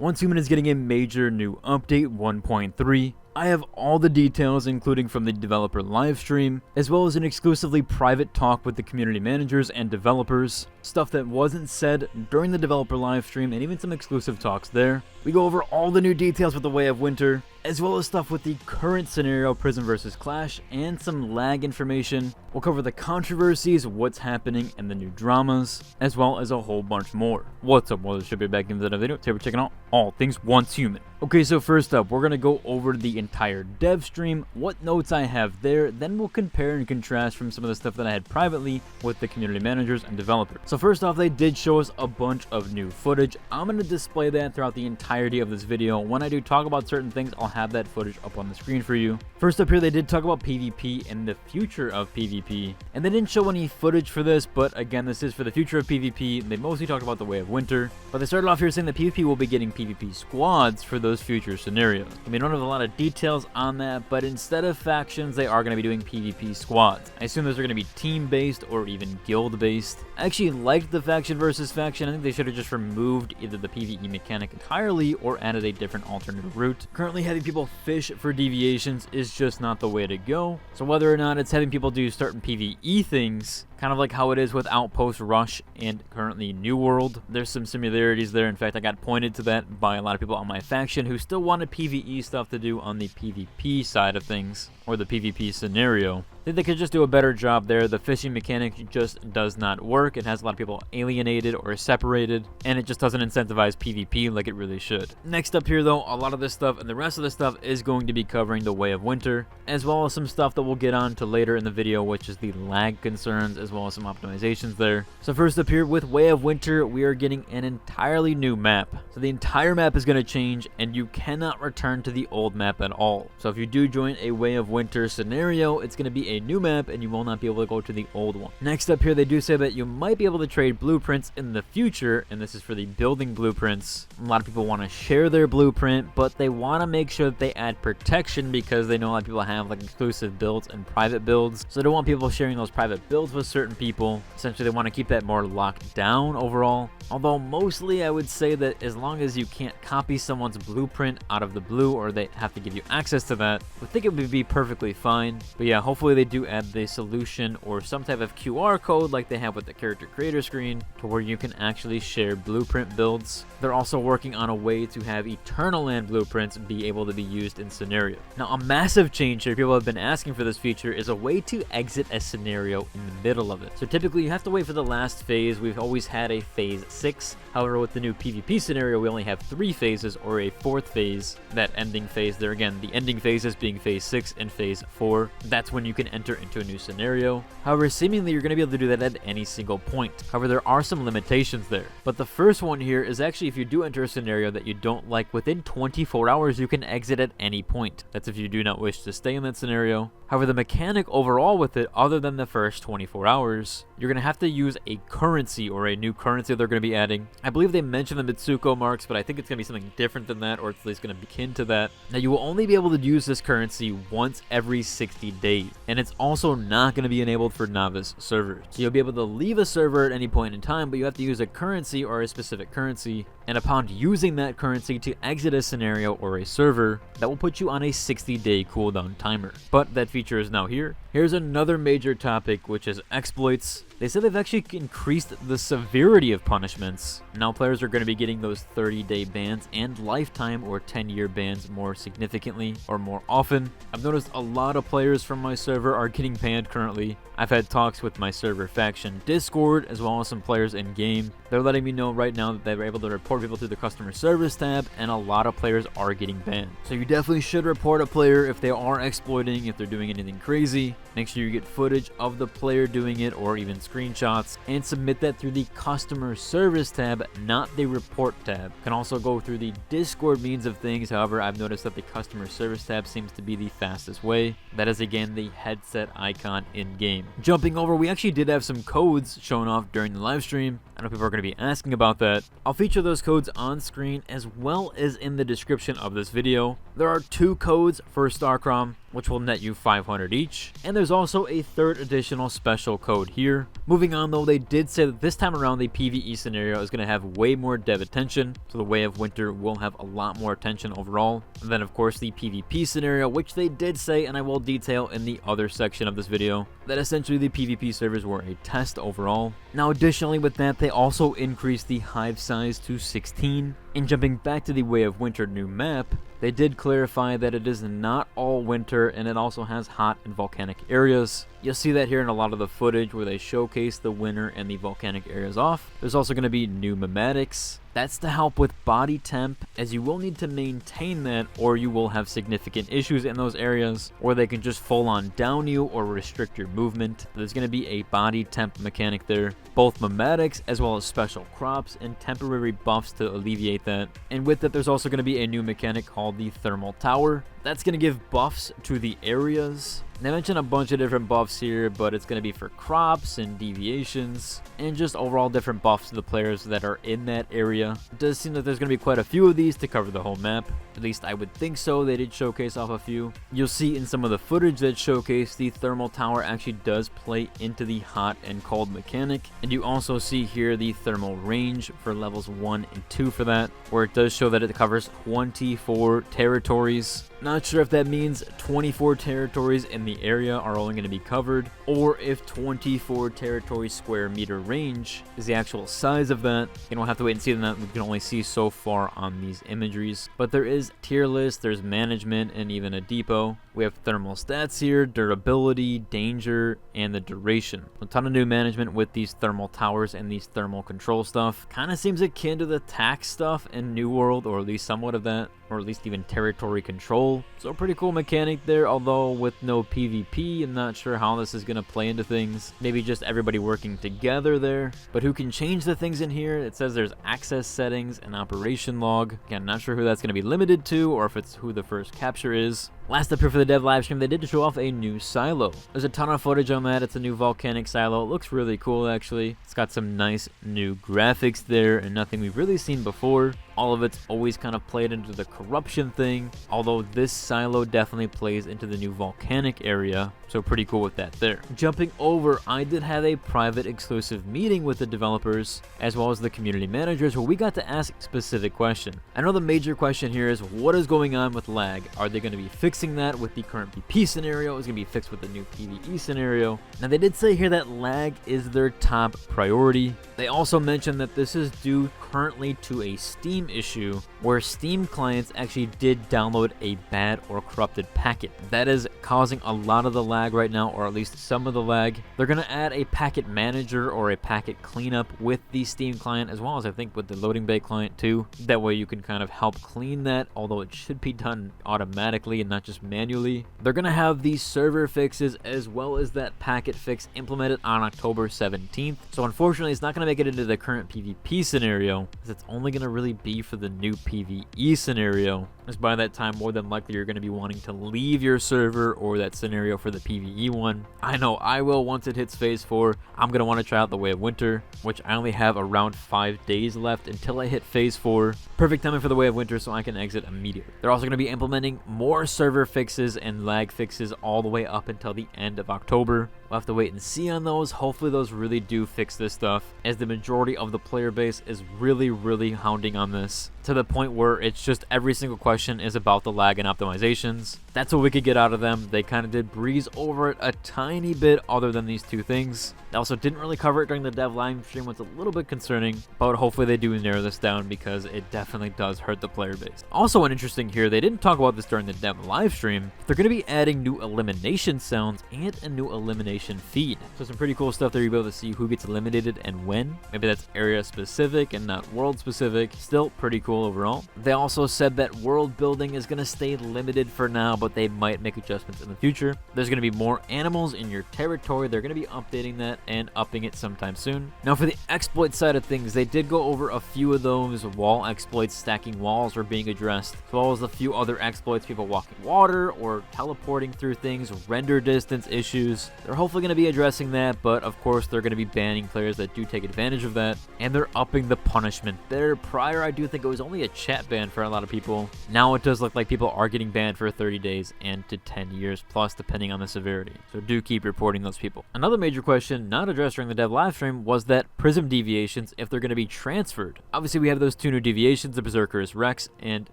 Once Human is getting a major new update 1.3. I have all the details, including from the developer livestream, as well as an exclusively private talk with the community managers and developers, stuff that wasn't said during the developer livestream, and even some exclusive talks there. We go over all the new details with the Way of Winter, as well as stuff with the current scenario, Prison vs. Clash, and some lag information. We'll cover the controversies, what's happening, and the new dramas, as well as a whole bunch more. What's up, Should be back into the video. Today we're checking out all things Once Human. Okay, so first up, we're going to go over the entire dev stream, what notes I have there, then we'll compare and contrast from some of the stuff that I had privately with the community managers and developers. So first off, they did show us a bunch of new footage. I'm going to display that throughout the entirety of this video. When I do talk about certain things, I'll have that footage up on the screen for you. First up here, they did talk about PvP and the future of PvP, and they didn't show any footage for this, but again, this is for the future of PvP. They mostly talked about the Way of Winter, but they started off here saying that PvP will be getting PvP squads for those future scenarios. I mean, I don't have a lot of details on that, but instead of factions, they are going to be doing PvP squads. I assume those are going to be team-based or even guild-based. I actually liked the faction versus faction. I think they should have just removed either the PvE mechanic entirely or added a different alternative route. Currently, having people fish for deviations is just not the way to go. So whether or not it's having people do certain PvE things, kind of like how it is with Outpost Rush and currently New World, there's some similarities there. In fact, I got pointed to that by a lot of people on my faction who still wanted PvE stuff to do on the PvP side of things, or the PvP scenario. I think they could just do a better job there. The fishing mechanic just does not work. It has a lot of people alienated or separated, and it just doesn't incentivize PvP like it really should. Next up here though, a lot of this stuff and the rest of the stuff is going to be covering the Way of Winter, as well as some stuff that we'll get on to later in the video, which is the lag concerns, as well as some optimizations there. So first up here with Way of Winter, we are getting an entirely new map. So the entire map is going to change, and you cannot return to the old map at all. So if you do join a Way of Winter scenario, it's going to be a new map, and you will not be able to go to the old one. Next up here, they do say that you might be able to trade blueprints in the future, and this is for the building blueprints. A lot of people want to share their blueprint, but they want to make sure that they add protection, because they know a lot of people have like exclusive builds and private builds, so they don't want people sharing those private builds with certain people. Essentially, they want to keep that more locked down overall. Although mostly I would say that as long as you can't copy someone's blueprint out of the blue, or they have to give you access to that, I think it would be perfectly fine. But yeah, hopefully they do add the solution or some type of QR code like they have with the character creator screen, to where you can actually share blueprint builds. They're also working on a way to have Eternal Land blueprints be able to be used in scenario. Now, a massive change here, people have been asking for this feature, is a way to exit a scenario in the middle of it. So typically you have to wait for the last phase. We've always had a phase 6. However, with the new PvP scenario, we only have 3 phases, or a 4th phase. That ending phase there, again, the ending phases being phase 6 and phase 4. That's when you can enter into a new scenario. However, seemingly you're going to be able to do that at any single point. However, there are some limitations there. But the first one here is actually, if you do enter a scenario that you don't like, within 24 hours you can exit at any point. That's if you do not wish to stay in that scenario. However, the mechanic overall with it, other than the first 24 hours, you're going to have to use a currency, or a new currency they're going to be adding. I believe they mentioned the Mitsuko marks, but I think it's going to be something different than that, or it's at least going to be akin to that. Now, you will only be able to use this currency once every 60 days, and it's also not going to be enabled for novice servers. So you'll be able to leave a server at any point in time, but you have to use a currency, or a specific currency, and upon using that currency to exit a scenario or a server, that will put you on a 60-day cooldown timer. But that feature is now here. Here's another major topic, which is exploits. They said they've actually increased the severity of punishments. Now players are going to be getting those 30-day bans and lifetime or 10-year bans more significantly or more often. I've noticed a lot of players from my server are getting banned currently. I've had talks with my server faction Discord, as well as some players in game. They're letting me know right now that they're able to report people through the customer service tab, and a lot of players are getting banned. So you definitely should report a player if they are exploiting, if they're doing anything crazy. Make sure you get footage of the player doing it, or even screenshots, and submit that through the customer service tab, not the report tab. You can also go through the Discord means of things. However, I've noticed that the customer service tab seems to be the fastest way. That is, again, the headset icon in game. Jumping over, we actually did have some codes shown off during the live stream. I know people are going to be asking about that. I'll feature those codes on screen as well as in the description of this video. There are 2 codes for StarCrom. which will net you 500 each. And there's also a third additional special code here. Moving on though, they did say that this time around the PvE scenario is going to have way more dev attention, so the Way of Winter will have a lot more attention overall. And then of course the PvP scenario, which they did say, and I will detail in the other section of this video, that essentially the PvP servers were a test overall. Now additionally with that, they also increased the hive size to 16. And jumping back to the Way of Winter new map, they did clarify that it is not all winter, and it also has hot and volcanic areas. You'll see that here in a lot of the footage where they showcase the winter and the volcanic areas off. There's also going to be new mematics. That's to help with body temp, as you will need to maintain that or you will have significant issues in those areas, or they can just full on down you or restrict your movement. There's going to be a body temp mechanic there, both mematics as well as special crops and temporary buffs to alleviate that. And with that, there's also going to be a new mechanic called the thermal tower. That's going to give buffs to the areas. They mentioned a bunch of different buffs here, but it's going to be for crops and deviations and just overall different buffs to the players that are in that area. It does seem that there's going to be quite a few of these to cover the whole map. At least I would think so. They did showcase off a few. You'll see in some of the footage that showcase the thermal tower actually does play into the hot and cold mechanic. And you also see here the thermal range for levels 1 and 2 for that, where it does show that it covers 24 territories. Not sure if that means 24 territories in the area are only going to be covered, or if 24 territory square meter range is the actual size of that. You don't have to wait and see that. We can only see so far on these imageries. But there is tier list, there's management, and even a depot. We have thermal stats here, durability, danger, and the duration. A ton of new management with these thermal towers and these thermal control stuff. Kind of seems akin to the tax stuff in New World, or at least somewhat of that, or at least even territory control. So a pretty cool mechanic there, although with no PvP, I'm not sure how this is going to play into things. Maybe just everybody working together there. But who can change the things in here? It says there's access settings and operation log. Again, not sure who that's going to be limited to, or if it's who the first capture is. Last up here for the dev livestream, they did show off a new silo. There's a ton of footage on that. It's a new volcanic silo. It looks really cool, actually. It's got some nice new graphics there and nothing we've really seen before. All of it's always kind of played into the corruption thing, although this silo definitely plays into the new volcanic area, so pretty cool with that there. Jumping over, I did have a private exclusive meeting with the developers as well as the community managers where we got to ask a specific question. I know the major question here is, what is going on with lag? Are they going to be fixing that with the current PP scenario? Is it going to be fixed with the new PvE scenario? Now they did say here that lag is their top priority. They also mentioned that this is due currently to a Steam issue where Steam clients actually did download a bad or corrupted packet. That is causing a lot of the lag right now, or at least some of the lag. They're going to add a packet manager or a packet cleanup with the Steam client, as well as I think with the loading bay client too. That way you can kind of help clean that, although it should be done automatically and not just manually. They're going to have these server fixes as well as that packet fix implemented on October 17th. So unfortunately it's not going to make it into the current PvP scenario, because it's only going to really be for the new PvE scenario, as by that time more than likely you're going to be wanting to leave your server or that scenario for the PvE one. I know I will once it hits phase 4. I'm going to want to try out the Way of Winter, which I only have around 5 days left until I hit phase 4. Perfect timing for the Way of Winter so I can exit immediately. They're also going to be implementing more server fixes and lag fixes all the way up until the end of October. We'll have to wait and see on those. Hopefully those really do fix this stuff, as the majority of the player base is really hounding on this, to the point where it's just every single question is about the lag and optimizations. That's what we could get out of them. They kind of did breeze over it a tiny bit other than these two things. They also didn't really cover it during the dev live stream, what's a little bit concerning, but hopefully they do narrow this down because it definitely does hurt the player base. Also interesting here, they didn't talk about this during the dev live stream, they're going to be adding new elimination sounds and a new elimination feed. So some pretty cool stuff there. You'll be able to see who gets eliminated and when. Maybe that's area specific and not world specific. Still pretty cool overall. They also said that world building is going to stay limited for now, but they might make adjustments in the future. There's going to be more animals in your territory. They're going to be updating that and upping it sometime soon. Now for the exploit side of things, they did go over a few of those wall exploits. Stacking walls were being addressed, as well as a few other exploits, people walking water or teleporting through things, render distance issues. They're hopefully going to be addressing that, but of course they're going to be banning players that do take advantage of that, and they're upping the punishment there. Prior, I do think it was was only a chat ban for a lot of people. Now it does look like people are getting banned for 30 days and to 10 years plus, depending on the severity. So do keep reporting those people. Another major question not addressed during the dev livestream was that Prism deviations, if they're going to be transferred. Obviously, we have those 2 new deviations, the Berserker's Rex and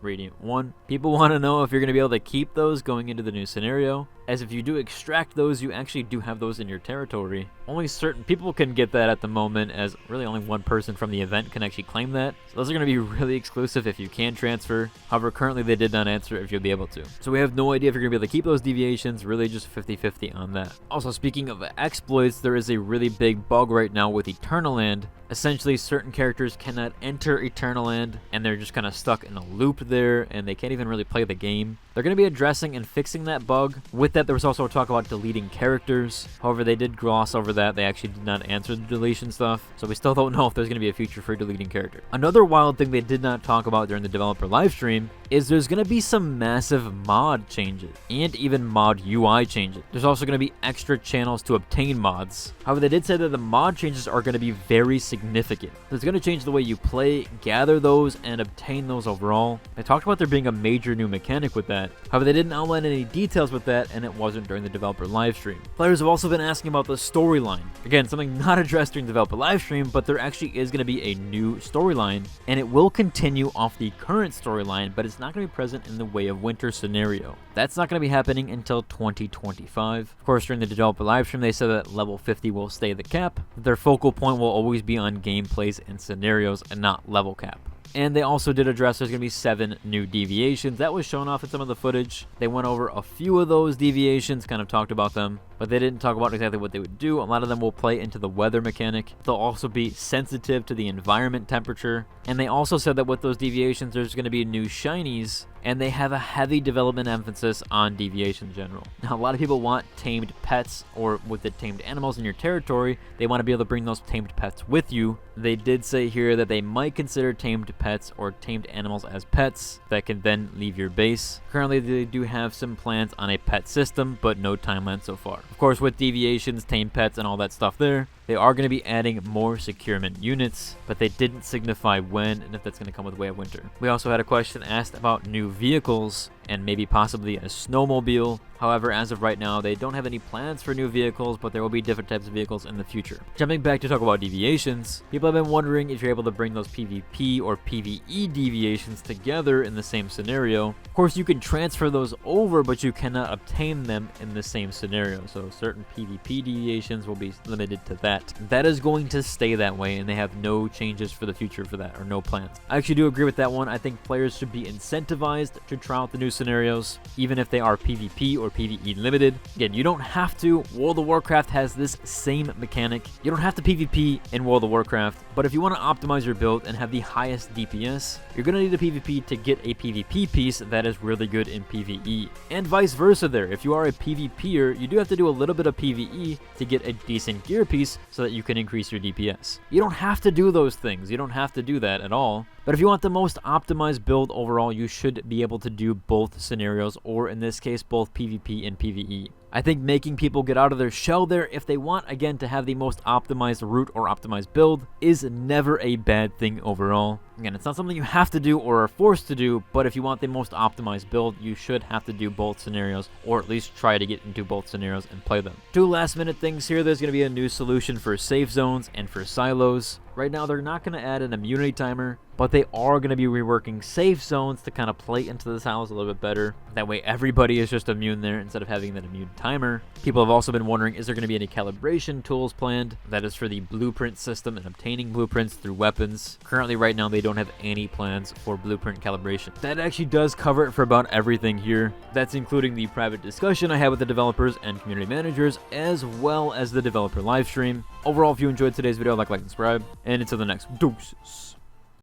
Radiant 1. People want to know if you're going to be able to keep those going into the new scenario, as if you do extract those, you actually do have those in your territory. Only certain people can get that at the moment, as really only one person from the event can actually claim that. So those are going to be really exclusive if you can transfer. However, currently they did not answer if you'll be able to. So we have no idea if you're going to be able to keep those deviations, really just 50-50 on that. Also, speaking of exploits, there is a really big bug right now with Eternal Land. Essentially, certain characters cannot enter Eternal Land, and they're just kind of stuck in a loop there, and they can't even really play the game. They're going to be addressing and fixing that bug. With that, there was also a talk about deleting characters. However, they did gloss over that. They actually did not answer the deletion stuff, so we still don't know if there's going to be a feature for deleting character. Another wild thing they did not talk about during the developer livestream is there's going to be some massive mod changes, and even mod UI changes. There's also going to be extra channels to obtain mods. However, they did say that the mod changes are going to be very significant. It's going to change the way you play, gather those, and obtain those overall. They talked about there being a major new mechanic with that. However, they didn't outline any details with that, and it wasn't during the developer livestream. Players have also been asking about the storyline. Again, something not addressed during the developer livestream, but there actually is going to be a new storyline, and it will continue off the current storyline, but it's not going to be present in the Way of Winter scenario. That's not going to be happening until 2025. Of course, during the developer livestream, they said that level 50 will stay the cap. Their focal point will always be on gameplays and scenarios and not level cap. And they also did address there's going to be 7 new deviations. That was shown off in some of the footage. They went over a few of those deviations, kind of talked about them, but they didn't talk about exactly what they would do. A lot of them will play into the weather mechanic. They'll also be sensitive to the environment temperature. And they also said that with those deviations, there's going to be new shinies, and they have a heavy development emphasis on deviation in general. Now, a lot of people want tamed pets, or with the tamed animals in your territory, they want to be able to bring those tamed pets with you. They did say here that they might consider tamed pets or tamed animals as pets that can then leave your base. Currently, they do have some plans on a pet system, but no timeline so far. Of course, with deviations, tamed pets, and all that stuff there, they are going to be adding more securement units, but they didn't signify when and if that's going to come with Way of Winter. We also had a question asked about new vehicles and maybe possibly a snowmobile. However, as of right now, they don't have any plans for new vehicles, but there will be different types of vehicles in the future. Jumping back to talk about deviations, people have been wondering if you're able to bring those PvP or PvE deviations together in the same scenario. Of course, you can transfer those over, but you cannot obtain them in the same scenario. So certain PvP deviations will be limited to that. That is going to stay that way, and they have no changes for the future for that, or no plans. I actually do agree with that one. I think players should be incentivized to try out the new scenarios, even if they are PvP or PvE limited. Again, you don't have to. World of Warcraft has this same mechanic. You don't have to PvP in World of Warcraft, but if you want to optimize your build and have the highest DPS, you're going to need a PvP to get a PvP piece that is really good in PvE. And vice versa there. If you are a PvPer, you do have to do a little bit of PvE to get a decent gear piece so that you can increase your DPS. You don't have to do those things. You don't have to do that at all. But if you want the most optimized build overall, you should be able to do both scenarios, or in this case, both PvP and PvE. I think making people get out of their shell there if they want, again, to have the most optimized route or optimized build is never a bad thing overall. Again, it's not something you have to do or are forced to do, but if you want the most optimized build, you should have to do both scenarios, or at least try to get into both scenarios and play them. 2 last minute things here. There's going to be a new solution for safe zones and for silos. Right now, they're not going to add an immunity timer, but they are going to be reworking safe zones to kind of play into the silos a little bit better. That way, everybody is just immune there instead of having that immune timer. People have also been wondering, is there going to be any calibration tools planned? That is for the blueprint system and obtaining blueprints through weapons. Currently, right now, they don't have any plans for blueprint calibration. That actually does cover it for about everything here. That's including the private discussion I had with the developers and community managers, as well as the developer livestream. Overall, if you enjoyed today's video, like, and subscribe. And until the next doses.